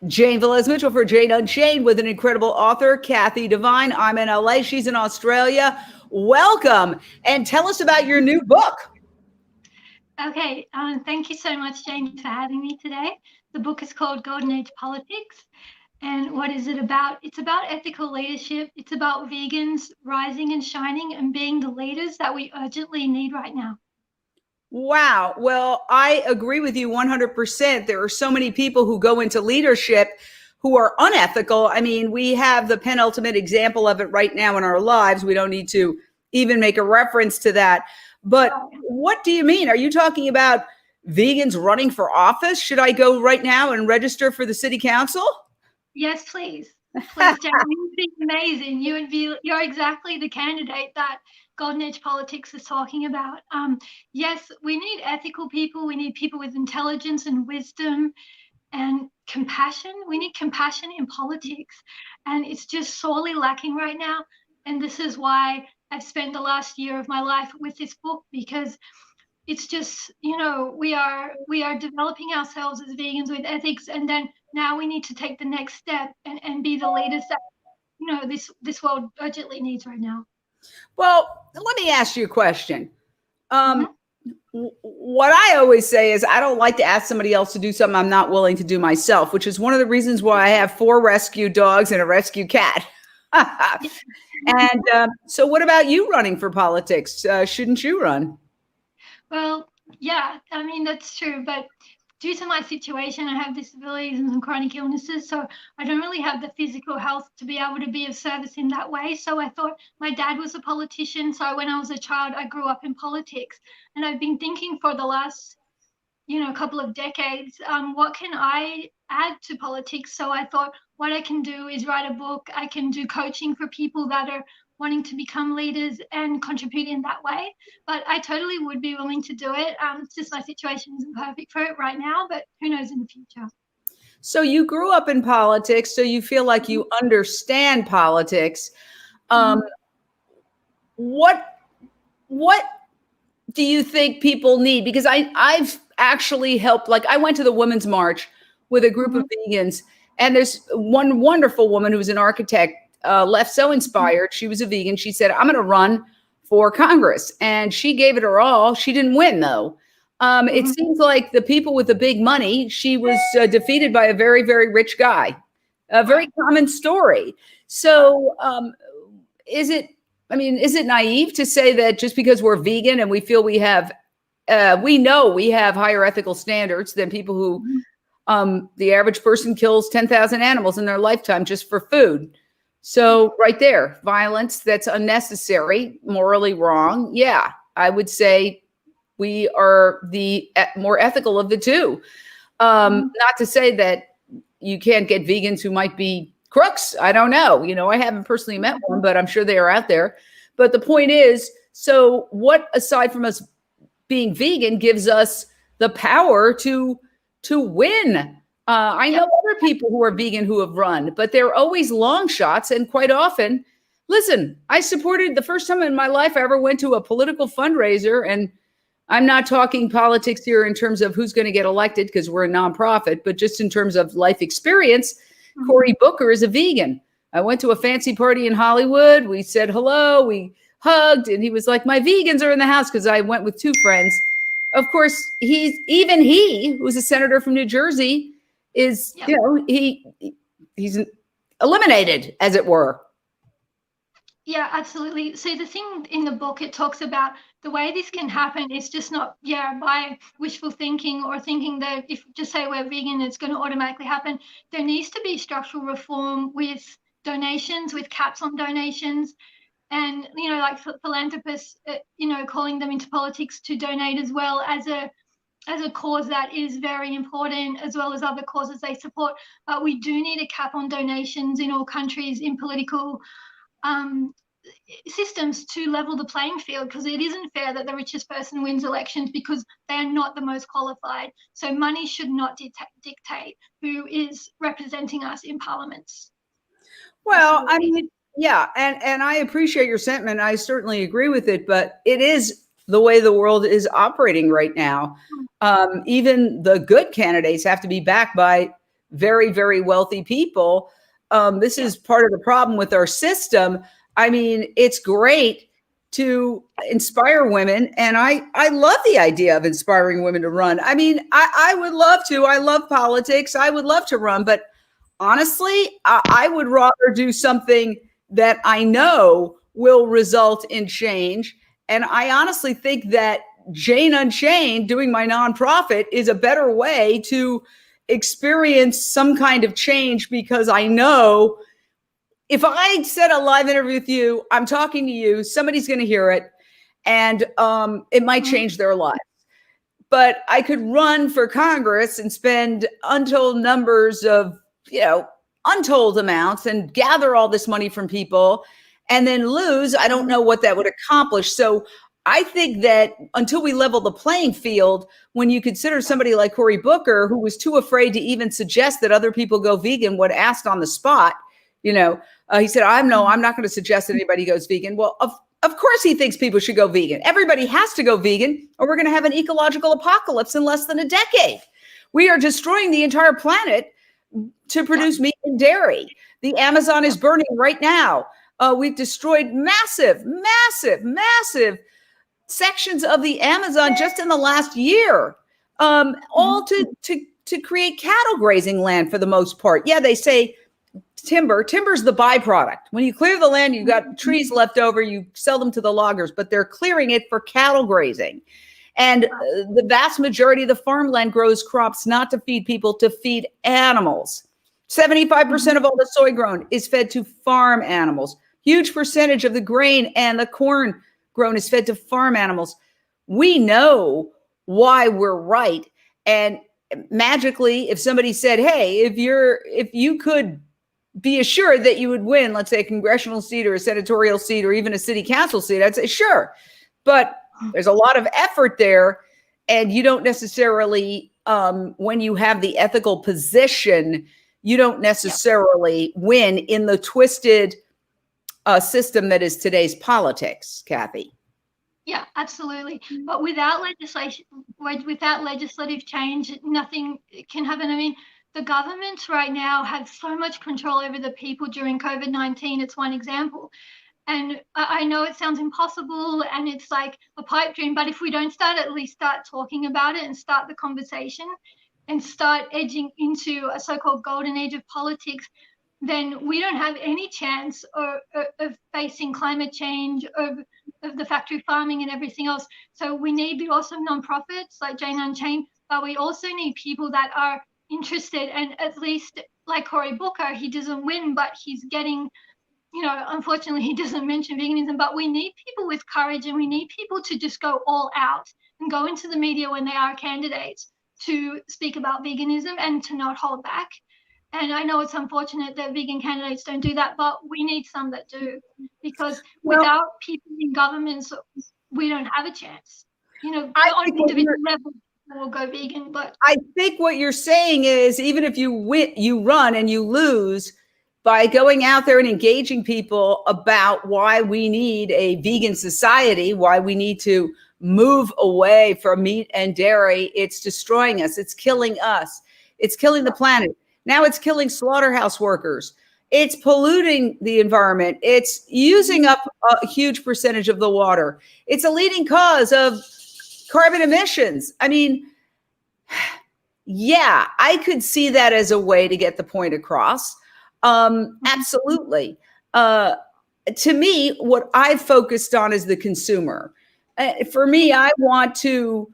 Jane Velez Mitchell for Jane Unchained with an incredible author, Kathy Devine. I'm in LA. She's in Australia. Welcome. And tell us about your new book. Okay, thank you so much, Jane, for having me today. The book is called Golden Age Politics. And what is it about? It's about ethical leadership. It's about vegans rising and shining and being the leaders that we urgently need right now. Wow. Well, I agree with you 100%. There are so many people who go into leadership who are unethical. I mean, we have the penultimate example of it right now in our lives. We don't need to even make a reference to that. But what do you mean? Are you talking about vegans running for office? Should I go right now and register for the city council? Yes, please. Please, Jane. You'd be amazing. You're exactly the candidate that Golden Age Politics is talking about. Yes, we need ethical people. We need people with intelligence and wisdom and compassion. We need compassion in politics. And it's just sorely lacking right now. And this is why I've spent the last year of my life with this book, because it's just, we are developing ourselves as vegans with ethics, and then now we need to take the next step and be the leaders that, this world urgently needs right now. Well, let me ask you a question. What I always say is I don't like to ask somebody else to do something I'm not willing to do myself, which is one of the reasons why I have 4 rescue dogs and a rescue cat. And so what about you running for politics? Shouldn't you run? Well, yeah, I mean, that's true. But due to my situation, I have disabilities and some chronic illnesses, so I don't really have the physical health to be able to be of service in that way. So I thought my dad was a politician. So when I was a child, I grew up in politics. And I've been thinking for the last, couple of decades, what can I add to politics? So I thought what I can do is write a book. I can do coaching for people that are wanting to become leaders and contribute in that way. But I totally would be willing to do it. It's just my situation isn't perfect for it right now, but who knows in the future. So you grew up in politics, so you feel like you understand politics. What do you think people need? Because I've actually helped, like I went to the Women's March with a group of vegans, and there's one wonderful woman who was an architect, left so inspired. She was a vegan. She said, I'm going to run for Congress. And she gave it her all. She didn't win, though. It seems like the people with the big money, she was defeated by a very, very rich guy. A very common story. So is it naive to say that just because we're vegan and we feel we know we have higher ethical standards than people who, the average person kills 10,000 animals in their lifetime just for food? So right there, violence that's unnecessary, morally wrong. Yeah, I would say we are the more ethical of the two. Not to say that you can't get vegans who might be crooks. I don't know. I haven't personally met one, but I'm sure they are out there. But the point is, so what, aside from us being vegan, gives us the power to win? I know other people who are vegan who have run, but they're always long shots. And quite often, listen, I supported the first time in my life I ever went to a political fundraiser, and I'm not talking politics here in terms of who's going to get elected because we're a nonprofit, but just in terms of life experience. Cory Booker is a vegan. I went to a fancy party in Hollywood. We said hello, we hugged, and he was like, my vegans are in the house, because I went with 2 friends. Of course, he who's a senator from New Jersey, is, he's eliminated, as it were. Yeah, absolutely. So the thing in the book, it talks about the way this can happen is just not, by wishful thinking or thinking that if just say we're vegan, it's going to automatically happen. There needs to be structural reform with donations, with caps on donations, and, like philanthropists, calling them into politics to donate as well as a cause that is very important, as well as other causes they support. But we do need a cap on donations in all countries, in political systems, to level the playing field, because it isn't fair that the richest person wins elections because they are not the most qualified. So money should not dictate who is representing us in parliaments. Well, I mean, yeah, and I appreciate your sentiment. I certainly agree with it, but it is the way the world is operating right now. Even the good candidates have to be backed by very, very wealthy people. This is part of the problem with our system. I mean, it's great to inspire women. And I love the idea of inspiring women to run. I mean, I would love to. I love politics. I would love to run. But honestly, I would rather do something that I know will result in change. And I honestly think that Jane Unchained, doing my nonprofit, is a better way to experience some kind of change, because I know if I said a live interview with you, I'm talking to you, somebody's going to hear it, and it might change their lives. But I could run for Congress and spend untold numbers of, untold amounts and gather all this money from people and then lose. I don't know what that would accomplish. So I think that until we level the playing field, when you consider somebody like Cory Booker, who was too afraid to even suggest that other people go vegan, when asked on the spot, he said, I'm not going to suggest that anybody goes vegan. Well, of course he thinks people should go vegan. Everybody has to go vegan, or we're going to have an ecological apocalypse in less than a decade. We are destroying the entire planet to produce meat and dairy. The Amazon is burning right now. We've destroyed massive sections of the Amazon just in the last year, all to create cattle grazing land for the most part. Yeah, they say timber's the byproduct. When you clear the land, you've got trees left over, you sell them to the loggers, but they're clearing it for cattle grazing. And the vast majority of the farmland grows crops not to feed people, to feed animals. 75% of all the soy grown is fed to farm animals. Huge percentage of the grain and the corn grown is fed to farm animals. We know why we're right. And magically, if somebody said, hey, if you could be assured that you would win, let's say a congressional seat or a senatorial seat or even a city council seat, I'd say, sure. But there's a lot of effort there. And you don't necessarily, when you have the ethical position, you don't necessarily win in the twisted system that is today's politics, Kathy. Yeah, absolutely. But without legislation, without legislative change, nothing can happen. I mean, the government right now has so much control over the people during COVID-19. It's one example. And I know it sounds impossible and it's like a pipe dream, but if we don't at least start talking about it and start the conversation and start edging into a so-called golden age of politics, then we don't have any chance of facing climate change, of the factory farming and everything else. So we need the awesome nonprofits like Jane Unchained, but we also need people that are interested, and at least like Cory Booker, he doesn't win, but he's getting, unfortunately he doesn't mention veganism, but we need people with courage, and we need people to just go all out and go into the media when they are candidates to speak about veganism and to not hold back. And I know it's unfortunate that vegan candidates don't do that, but we need some that do, because without people in governments, we don't have a chance. On an individual level, we'll go vegan. But I think what you're saying is, even if you run and you lose, by going out there and engaging people about why we need a vegan society, why we need to move away from meat and dairy, it's destroying us. It's killing us. It's killing the planet. Now it's killing slaughterhouse workers. It's polluting the environment. It's using up a huge percentage of the water. It's a leading cause of carbon emissions. I mean, yeah, I could see that as a way to get the point across. Absolutely. To me, what I've focused on is the consumer. For me, I want to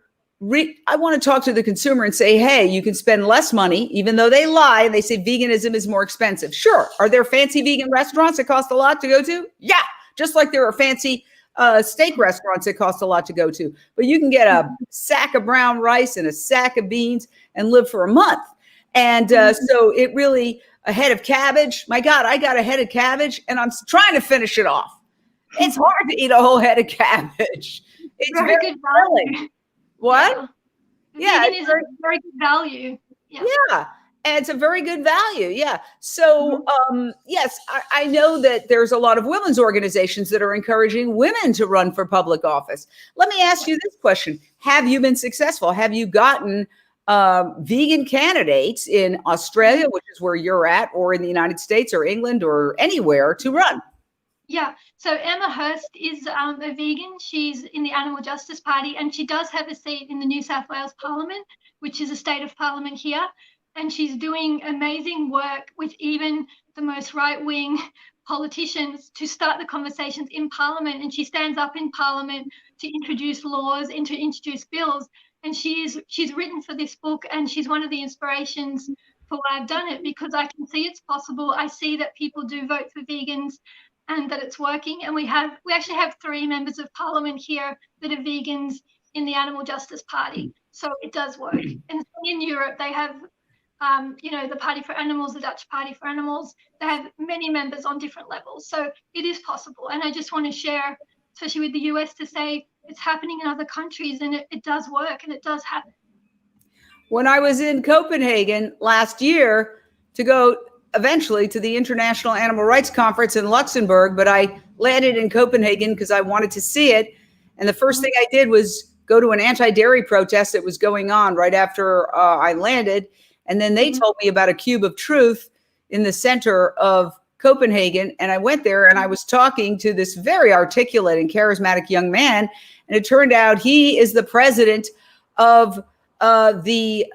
talk to the consumer and say, hey, you can spend less money, even though they lie and they say veganism is more expensive. Sure. Are there fancy vegan restaurants that cost a lot to go to? Yeah. Just like there are fancy steak restaurants that cost a lot to go to. But you can get a sack of brown rice and a sack of beans and live for a month. And so it really, a head of cabbage. My God, I got a head of cabbage and I'm trying to finish it off. It's hard to eat a whole head of cabbage. It's very good value. What? Yeah, it is a very good value. Yeah. And it's a very good value. Yeah. So, yes, I know that there's a lot of women's organizations that are encouraging women to run for public office. Let me ask you this question. Have you been successful? Have you gotten vegan candidates in Australia, which is where you're at, or in the United States or England or anywhere to run. Yeah, so Emma Hurst is a vegan. She's in the Animal Justice Party, and she does have a seat in the New South Wales Parliament, which is a state of parliament here. And she's doing amazing work with even the most right-wing politicians to start the conversations in Parliament. And she stands up in Parliament to introduce laws and to introduce bills. And she's written for this book, and she's one of the inspirations for why I've done it, because I can see it's possible. I see that people do vote for vegans and that it's working. And we actually have 3 members of Parliament here that are vegans in the Animal Justice Party. So it does work. And in Europe, they have, the Party for Animals, the Dutch Party for Animals. They have many members on different levels. So it is possible. And I just want to share, especially with the US, to say it's happening in other countries, and it does work and it does happen. When I was in Copenhagen last year to go eventually to the International Animal Rights Conference in Luxembourg, but I landed in Copenhagen because I wanted to see it. And the first thing I did was go to an anti-dairy protest that was going on right after I landed. And then they told me about a cube of truth in the center of Copenhagen. And I went there and I was talking to this very articulate and charismatic young man. And it turned out he is the president of the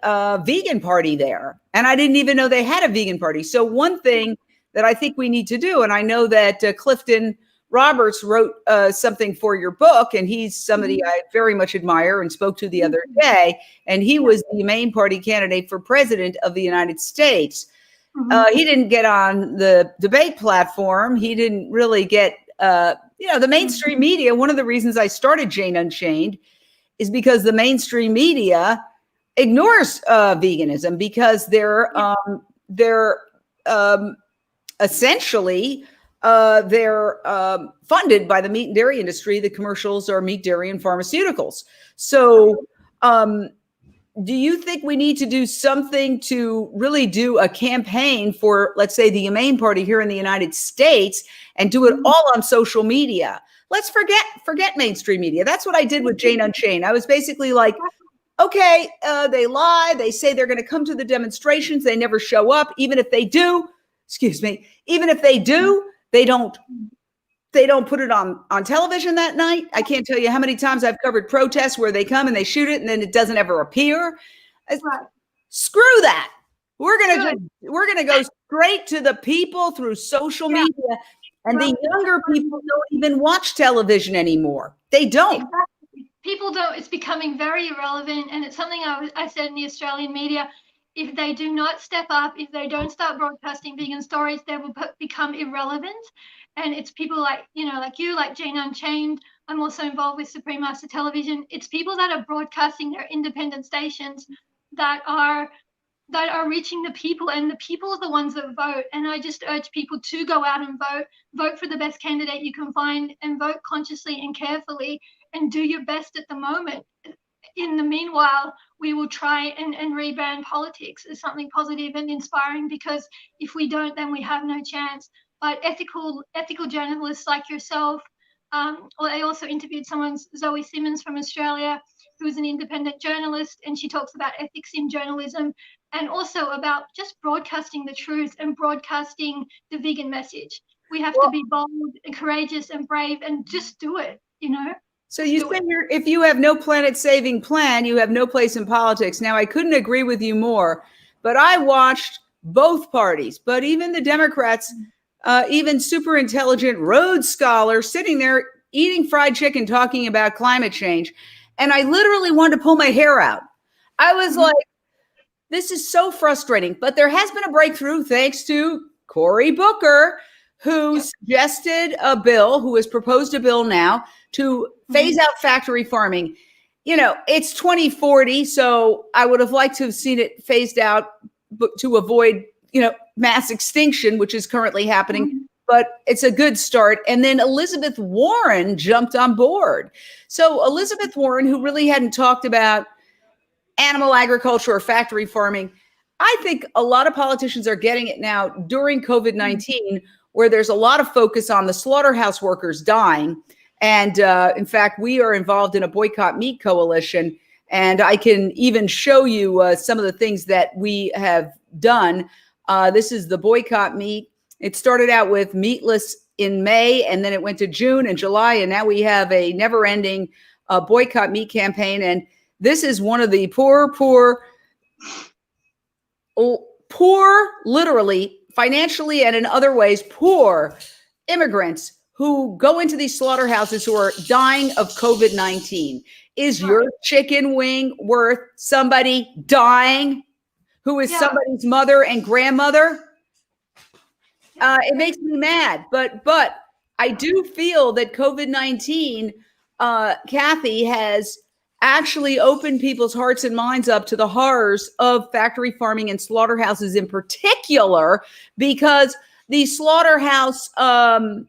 vegan party there. And I didn't even know they had a vegan party. So one thing that I think we need to do, and I know that Clifton Roberts wrote something for your book, and he's somebody I very much admire and spoke to the other day, and he was the main party candidate for president of the United States. He didn't get on the debate platform. He didn't really get, the mainstream media. One of the reasons I started Jane Unchained is because the mainstream media ignores veganism, because they're essentially they're funded by the meat and dairy industry. The commercials are meat, dairy, and pharmaceuticals. So do you think we need to do something to really do a campaign for, let's say, the Humane Party here in the United States, and do it all on social media? Let's forget mainstream media. That's what I did with Jane Unchained. I was basically like, okay, they lie. They say they're going to come to the demonstrations. They never show up. Even if they do, they don't put it on television that night. I can't tell you how many times I've covered protests where they come and they shoot it and then it doesn't ever appear. Screw that. We're going to go straight to the people through social media. And the younger people don't even watch television anymore. They don't. Exactly. People don't. It's becoming very irrelevant. And it's something I said in the Australian media. If they do not step up, if they don't start broadcasting vegan stories, they will become irrelevant. And it's people like you, like Jane Unchained. I'm also involved with Supreme Master Television. It's people that are broadcasting their independent stations that are reaching the people, and the people are the ones that vote. And I just urge people to go out and vote for the best candidate you can find, and vote consciously and carefully, and do your best at the moment. In the meanwhile, we will try and rebrand politics as something positive and inspiring, because if we don't, then we have no chance. But ethical journalists like yourself, I also interviewed Zoe Simmons from Australia, who's an independent journalist, and she talks about ethics in journalism, and also about just broadcasting the truth and broadcasting the vegan message. We have to be bold and courageous and brave and just do it, So you say if you have no planet-saving plan, you have no place in politics. Now, I couldn't agree with you more, but I watched both parties, but even the Democrats, even super intelligent Rhodes scholars sitting there eating fried chicken, talking about climate change. And I literally wanted to pull my hair out. I was like, this is so frustrating. But there has been a breakthrough thanks to Cory Booker, who suggested a bill, who has proposed a bill now to phase out factory farming. It's 2040, so I would have liked to have seen it phased out to avoid, mass extinction, which is currently happening. But it's a good start. And then Elizabeth Warren jumped on board. So Elizabeth Warren, who really hadn't talked about animal agriculture or factory farming, I think a lot of politicians are getting it now during COVID-19, where there's a lot of focus on the slaughterhouse workers dying. And in fact, we are involved in a boycott meat coalition. And I can even show you some of the things that we have done. This is the boycott meat. It started out with meatless in May, and then it went to June and July, and now we have a never-ending boycott meat campaign. And this is one of the poor, literally, financially and in other ways, poor immigrants who go into these slaughterhouses who are dying of COVID-19. Is your chicken wing worth somebody dying who is somebody's mother and grandmother? It makes me mad, but I do feel that COVID-19, Kathy, has actually opened people's hearts and minds up to the horrors of factory farming and slaughterhouses in particular, because the slaughterhouse have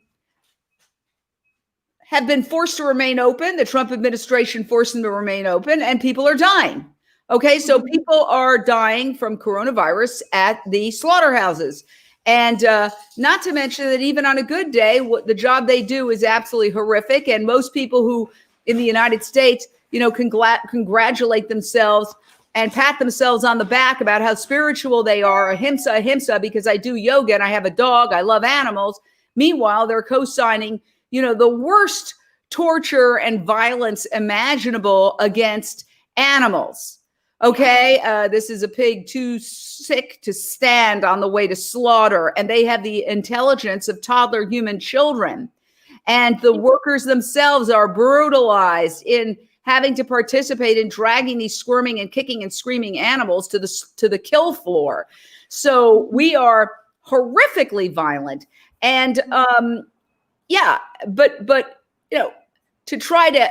been forced to remain open. The Trump administration forced them to remain open, and people are dying. Okay, so people are dying from coronavirus at the slaughterhouses. And not to mention that even on a good day, the job they do is absolutely horrific. And most people who in the United States, congratulate themselves and pat themselves on the back about how spiritual they are, ahimsa, because I do yoga and I have a dog, I love animals. Meanwhile, they're co-signing, the worst torture and violence imaginable against animals. Okay, this is a pig too sick to stand on the way to slaughter, and they have the intelligence of toddler human children. And the workers themselves are brutalized in having to participate in dragging these squirming and kicking and screaming animals to the kill floor. So we are horrifically violent. And but to try to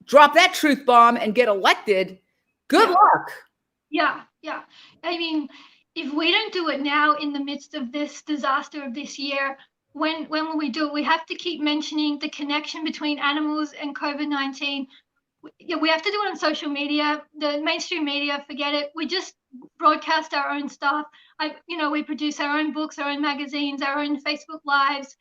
drop that truth bomb and get elected, good luck. Yeah. I mean, if we don't do it now in the midst of this disaster of this year, when will we do it? We have to keep mentioning the connection between animals and COVID-19. We have to do it on social media. The mainstream media, forget it. We just broadcast our own stuff. We produce our own books, our own magazines, our own Facebook Lives,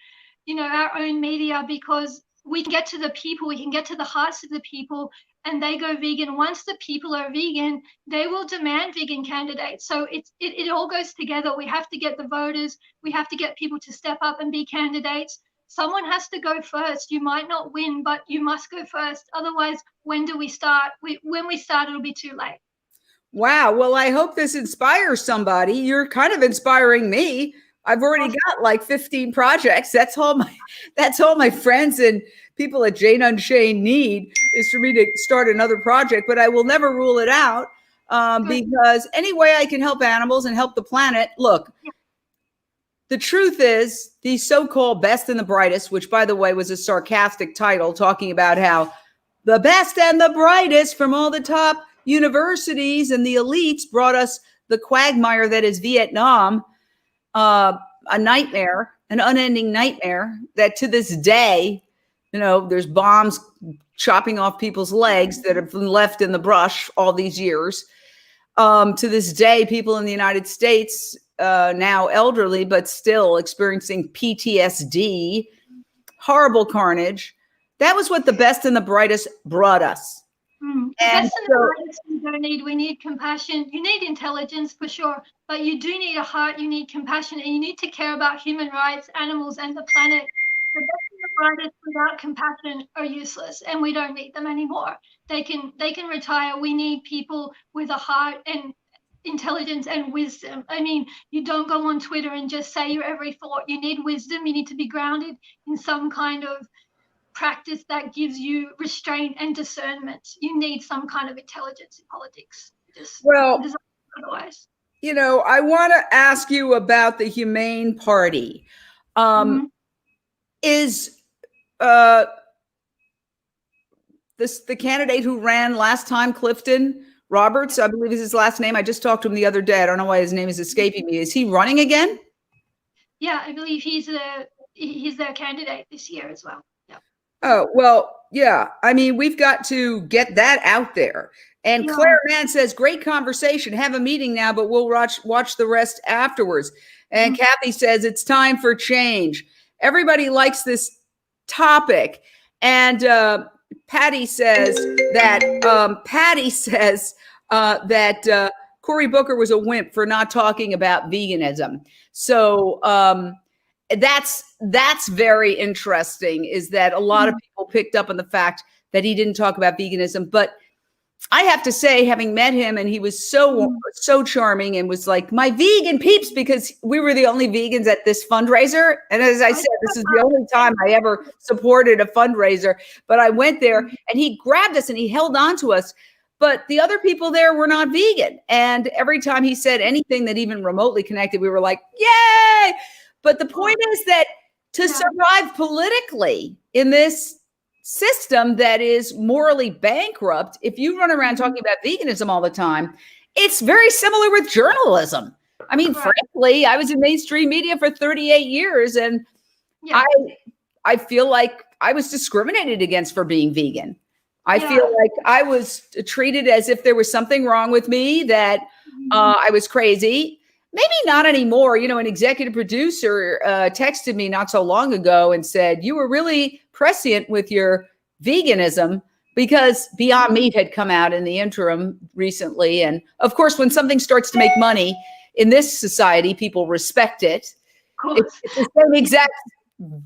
our own media, because we can get to the people, we can get to the hearts of the people, and they go vegan. Once the people are vegan, they will demand vegan candidates. So it all goes together. We have to get the voters. We have to get people to step up and be candidates. Someone has to go first. You might not win, but you must go first. Otherwise, when do we start? When we start, it'll be too late. Wow. Well, I hope this inspires somebody. You're kind of inspiring me. I've already got like 15 projects. That's all my friends and people at Jane Unchained need, is for me to start another project, but I will never rule it out, because any way I can help animals and help the planet. Look, the truth is, the so-called best and the brightest, which by the way was a sarcastic title talking about how the best and the brightest from all the top universities and the elites brought us the quagmire that is Vietnam, a nightmare, an unending nightmare that to this day, there's bombs chopping off people's legs that have been left in the brush all these years. To this day, people in the United States, now elderly, but still experiencing PTSD, horrible carnage. That was what the best and the brightest brought us. The best and the brightest we don't need. We need compassion. You need intelligence for sure, but you do need a heart. You need compassion, and you need to care about human rights, animals, and the planet. The best and the brightest without compassion are useless, and we don't need them anymore. They can retire. We need people with a heart and intelligence and wisdom. I mean, you don't go on Twitter and just say your every thought. You need wisdom. You need to be grounded in some kind of practice that gives you restraint and discernment. You need some kind of intelligence in politics. Otherwise. I want to ask you about the Humane Party. Is this the candidate who ran last time, Clifton Roberts, I believe is his last name. I just talked to him the other day. I don't know why his name is escaping me. Is he running again? Yeah, I believe he's their candidate this year as well. Yeah. Oh, well, yeah. I mean, we've got to get that out there. And Claire Mann says, great conversation. Have a meeting now, but we'll watch the rest afterwards. And Kathy says, it's time for change. Everybody likes this topic. And Patty says that Cory Booker was a wimp for not talking about veganism. So that's very interesting, is that a lot of people picked up on the fact that he didn't talk about veganism. But I have to say, having met him, and he was so charming and was like my vegan peeps, because we were the only vegans at this fundraiser. And as I said, this is the only time I ever supported a fundraiser. But I went there and he grabbed us and he held on to us. But the other people there were not vegan. And every time he said anything that even remotely connected, we were like, yay! But the point is that to survive politically in this system that is morally bankrupt, if you run around talking about veganism all the time, it's very similar with journalism. I mean, frankly, I was in mainstream media for 38 years, and I feel like I was discriminated against for being vegan. I feel like I was treated as if there was something wrong with me, that I was crazy. Maybe not anymore. You know, an executive producer texted me not so long ago and said, you were really prescient with your veganism, because Beyond Meat had come out in the interim recently. And of course, when something starts to make money in this society, people respect it. It's the same exact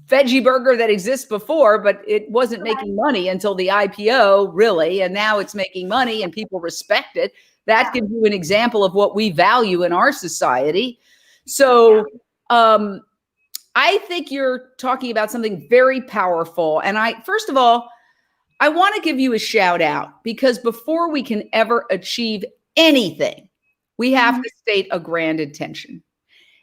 veggie burger that exists before, but it wasn't making money until the IPO, really. And now it's making money and people respect it. That gives you an example of what we value in our society. So I think you're talking about something very powerful. And first of all, I want to give you a shout out, because before we can ever achieve anything, we have to state a grand intention.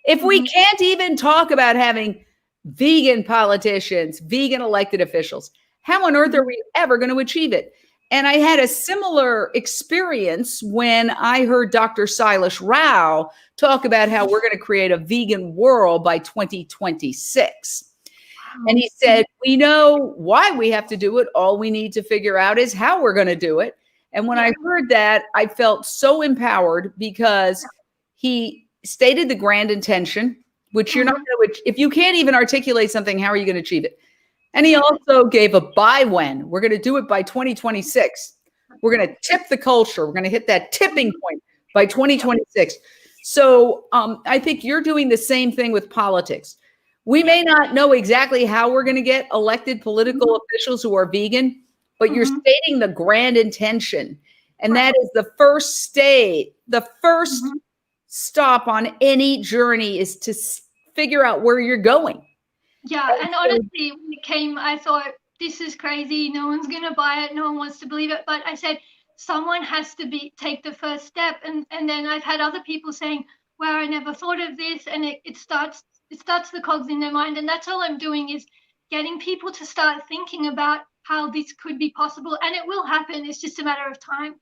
If we can't even talk about having vegan politicians, vegan elected officials, how on earth are we ever going to achieve it? And I had a similar experience when I heard Dr. Silas Rao talk about how we're going to create a vegan world by 2026. And he said, we know why we have to do it. All we need to figure out is how we're going to do it. And when I heard that, I felt so empowered, because he stated the grand intention, which you're not going to, if you can't even articulate something, how are you going to achieve it? And he also gave a by when. We're going to do it by 2026. We're going to tip the culture. We're going to hit that tipping point by 2026. So I think you're doing the same thing with politics. We may not know exactly how we're going to get elected political officials who are vegan, but you're stating the grand intention. And that is the first state, the first stop on any journey, is to figure out where you're going. Yeah, and honestly, when it came, I thought, this is crazy. No one's going to buy it. No one wants to believe it. But I said, someone has to take the first step. And then I've had other people saying, wow, I never thought of this. And it starts the cogs in their mind. And that's all I'm doing, is getting people to start thinking about how this could be possible. And it will happen. It's just a matter of time.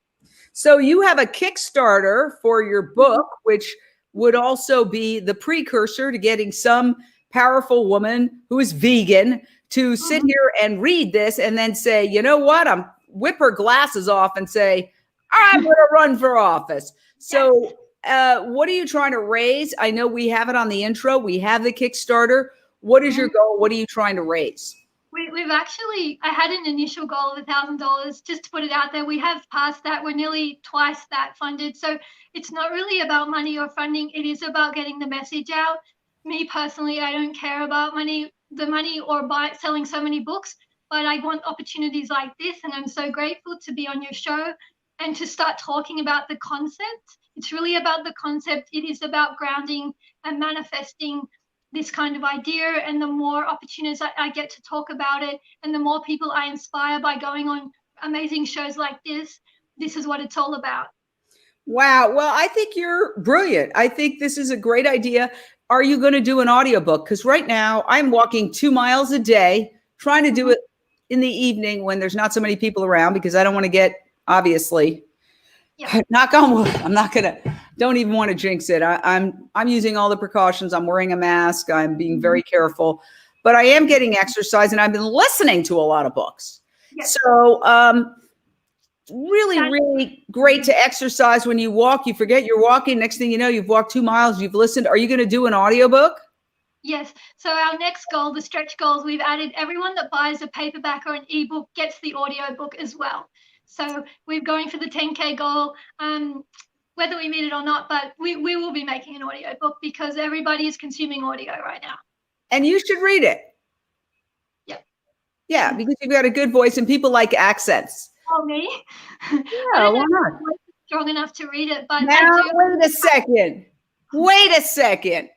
So you have a Kickstarter for your book, which would also be the precursor to getting some powerful woman who is vegan to sit here and read this and then say, you know what, whip her glasses off and say, I'm going to run for office. So what are you trying to raise? I know we have it on the intro. We have the Kickstarter. What is your goal? What are you trying to raise? We've actually, I had an initial goal of $1,000, just to put it out there. We have passed that. We're nearly twice that funded. So it's not really about money or funding. It is about getting the message out. Me personally, I don't care about the money or selling so many books, but I want opportunities like this. And I'm so grateful to be on your show and to start talking about the concept. It's really about the concept. It is about grounding and manifesting this kind of idea. And the more opportunities I get to talk about it, and the more people I inspire by going on amazing shows like this is what it's all about. Wow. Well, I think you're brilliant. I think this is a great idea. Are you going to do an audiobook? Because right now I'm walking 2 miles a day, trying to do it in the evening when there's not so many people around, because I don't want to get, obviously, knock on wood. Don't even want to jinx it. I'm using all the precautions. I'm wearing a mask. I'm being very careful, but I am getting exercise, and I've been listening to a lot of books. Yes. So, really great to exercise. When you walk, you forget you're walking. Next thing you know, you've walked 2 miles, you've listened. Are you going to do an audiobook? Yes. So our next goal, the stretch goals, we've added everyone that buys a paperback or an ebook gets the audiobook as well. So we're going for the 10K goal, whether we meet it or not, but we will be making an audiobook because everybody is consuming audio right now. And you should read it. Yep. Yeah, because you've got a good voice and people like accents. Oh, me? Yeah, why not? Strong enough to read it, but now, wait a second. Wait a second.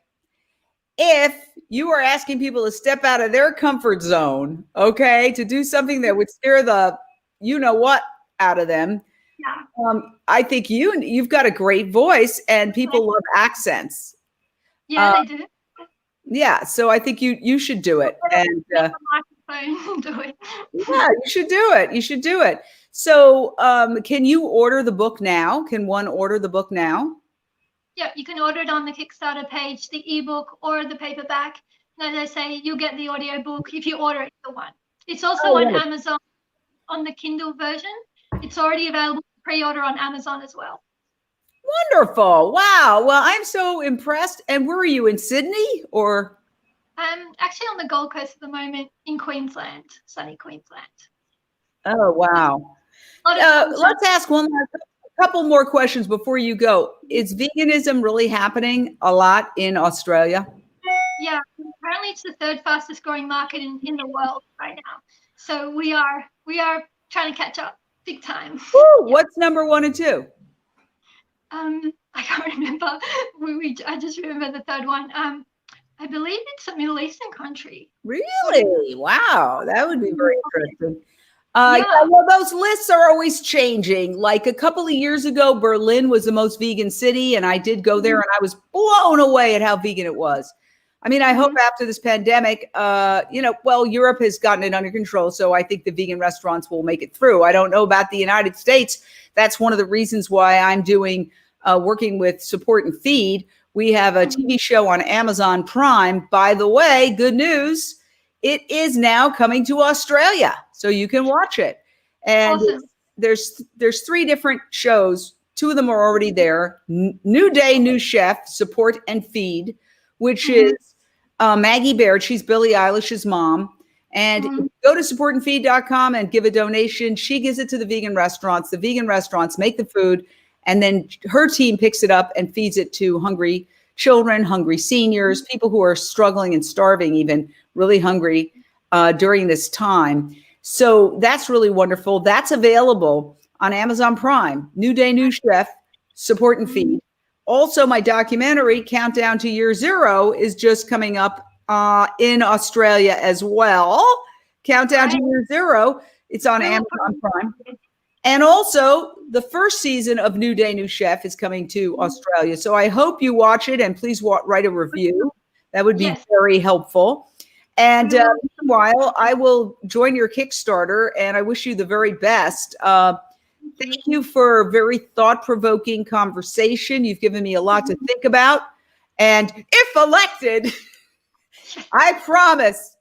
If you are asking people to step out of their comfort zone, okay, to do something that would scare the you know what out of them, yeah. I think you've got a great voice and people love accents. Yeah, they do. Yeah, so I think you should do it. And do it. Yeah, you should do it. You should do it. So can you order the book now? Can one order the book now? Yeah, you can order it on the Kickstarter page, the ebook or the paperback. And as I say, you'll get the audiobook if you order either one. It's also on Amazon on the Kindle version. It's already available for pre-order on Amazon as well. Wonderful. Wow. Well, I'm so impressed. And where are you, in Sydney or? Actually on the Gold Coast at the moment in Queensland, sunny Queensland. Oh, wow. Let's ask a couple more questions before you go. Is veganism really happening a lot in Australia? Yeah, apparently it's the third fastest growing market in the world right now. So we are trying to catch up big time. Ooh, what's number 1 and 2? I can't remember. I just remember the third one. I believe it's a Middle Eastern country. Really? Wow, that would be very interesting. Yeah, well, those lists are always changing. Like a couple of years ago, Berlin was the most vegan city, and I did go there, and I was blown away at how vegan it was. I mean, I hope after this pandemic, Europe has gotten it under control, so I think the vegan restaurants will make it through. I don't know about the United States. That's one of the reasons why I'm doing working with Support and Feed. We have a TV show on Amazon Prime. By the way, good news. It is now coming to Australia, so you can watch it. And awesome. There's 3 different shows. 2 of them are already there. New Day, New Chef, Support and Feed, which is Maggie Baird. She's Billie Eilish's mom. And go to supportandfeed.com and give a donation. She gives it to the vegan restaurants. The vegan restaurants make the food, and then her team picks it up and feeds it to hungry children, hungry seniors, people who are struggling and starving, even really hungry during this time. So that's really wonderful. That's available on Amazon Prime. New Day, New Chef, Support and Feed. Also, my documentary, Countdown to Year Zero, is just coming up in Australia as well. Countdown to Year Zero. It's on Amazon Prime. And also, the first season of New Day, New Chef is coming to Australia. So I hope you watch it, and please write a review. That would be very helpful. And meanwhile, I will join your Kickstarter, and I wish you the very best. Thank you for a very thought-provoking conversation. You've given me a lot to think about. And if elected, I promise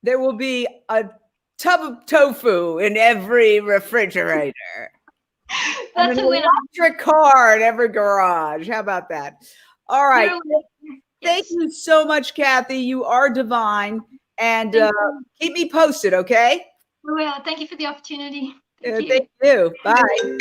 there will be a tub of tofu in every refrigerator. That's an electric car in every garage. How about that? All right. Thank you so much, Kathy. You are divine. And keep me posted, okay? I will. Thank you for the opportunity. Thank you. Bye.